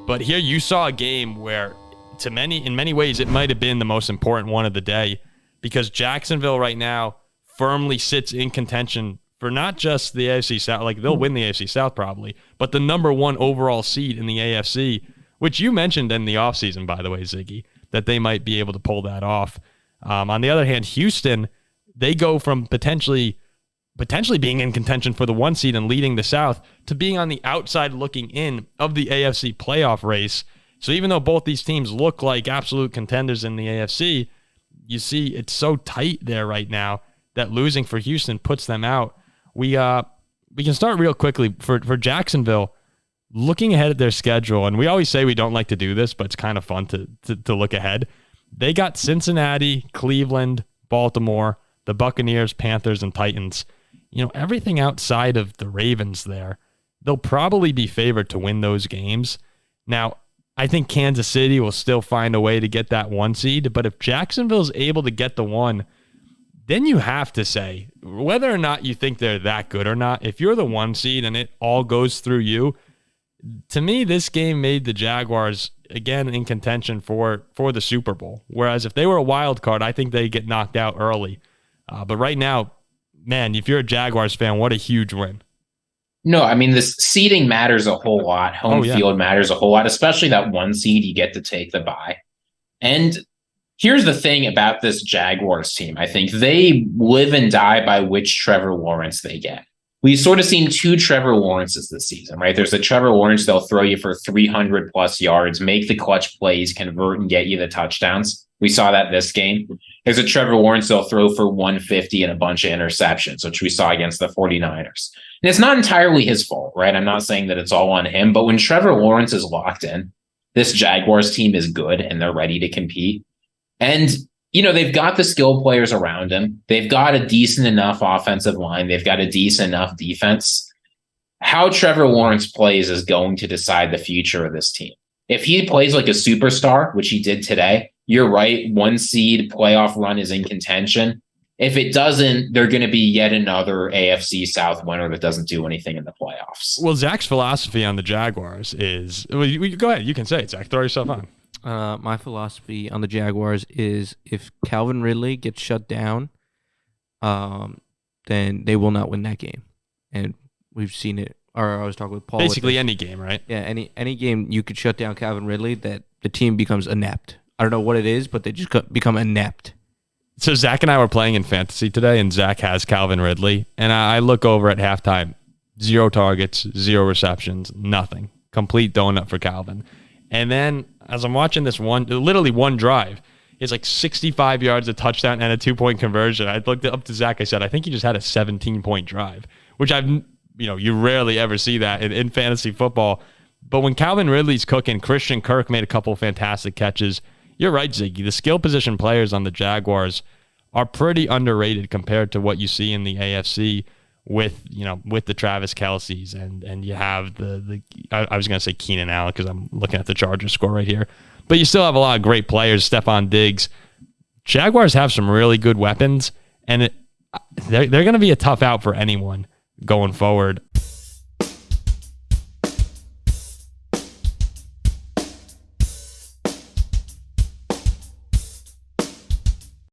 But here you saw a game where in many ways, it might have been the most important one of the day, because Jacksonville right now firmly sits in contention for not just the AFC South, like they'll win the AFC South probably, but the number one overall seed in the AFC, which you mentioned in the offseason, by the way, Ziggy, that they might be able to pull that off. On the other hand, Houston, they go from potentially being in contention for the 1 seed and leading the South to being on the outside looking in of the AFC playoff race. So even though both these teams look like absolute contenders in the AFC, you see it's so tight there right now that losing for Houston puts them out. We can start real quickly for Jacksonville, looking ahead at their schedule, and we always say we don't like to do this, but it's kind of fun to look ahead. They got Cincinnati, Cleveland, Baltimore, the Buccaneers, Panthers, and Titans. You know, everything outside of the Ravens there, they'll probably be favored to win those games. Now, I think Kansas City will still find a way to get that 1 seed, but if Jacksonville's able to get the 1, then you have to say, whether or not you think they're that good or not, if you're the 1 seed and it all goes through you, to me, this game made the Jaguars, again, in contention for the Super Bowl. Whereas if they were a wild card, I think they get knocked out early. But right now, man, if you're a Jaguars fan, what a huge win. No, I mean, this seeding matters a whole lot. Home field matters a whole lot, especially that 1 seed, you get to take the bye. And here's the thing about this Jaguars team. I think they live and die by which Trevor Lawrence they get. We've sort of seen 2 Trevor Lawrences this season, right? There's a Trevor Lawrence, they'll throw you for 300 plus yards, make the clutch plays, convert and get you the touchdowns. We saw that this game. There's a Trevor Lawrence, they'll throw for 150 and a bunch of interceptions, which we saw against the 49ers. And it's not entirely his fault, right? I'm not saying that it's all on him, but when Trevor Lawrence is locked in, this Jaguars team is good and they're ready to compete. And, you know, they've got the skill players around him. They've got a decent enough offensive line. They've got a decent enough defense. How Trevor Lawrence plays is going to decide the future of this team. If he plays like a superstar, which he did today, you're right, 1 seed playoff run is in contention. If it doesn't, they're going to be yet another AFC South winner that doesn't do anything in the playoffs. Well, Zach's philosophy on the Jaguars is... Well, go ahead. You can say it, Zach. Throw yourself on. My philosophy on the Jaguars is if Calvin Ridley gets shut down, then they will not win that game. And we've seen it. Or I was talking with Paul. Basically any game, right? Yeah, any game you could shut down Calvin Ridley, that the team becomes inept. I don't know what it is, but they just become inept. So Zach and I were playing in fantasy today, and Zach has Calvin Ridley. And I look over at halftime, 0 targets, 0 receptions, nothing. Complete donut for Calvin. And then as I'm watching this literally one drive, it's like 65 yards, a touchdown, and a 2-point conversion. I looked up to Zach. I said, I think he just had a 17-point drive, which you rarely ever see that in fantasy football. But when Calvin Ridley's cooking, Christian Kirk made a couple of fantastic catches. You're right, Ziggy. The skill position players on the Jaguars are pretty underrated compared to what you see in the AFC with the Travis Kelce's and you have I was going to say Keenan Allen because I'm looking at the Chargers score right here. But you still have a lot of great players, Stephon Diggs. Jaguars have some really good weapons, and they're going to be a tough out for anyone going forward.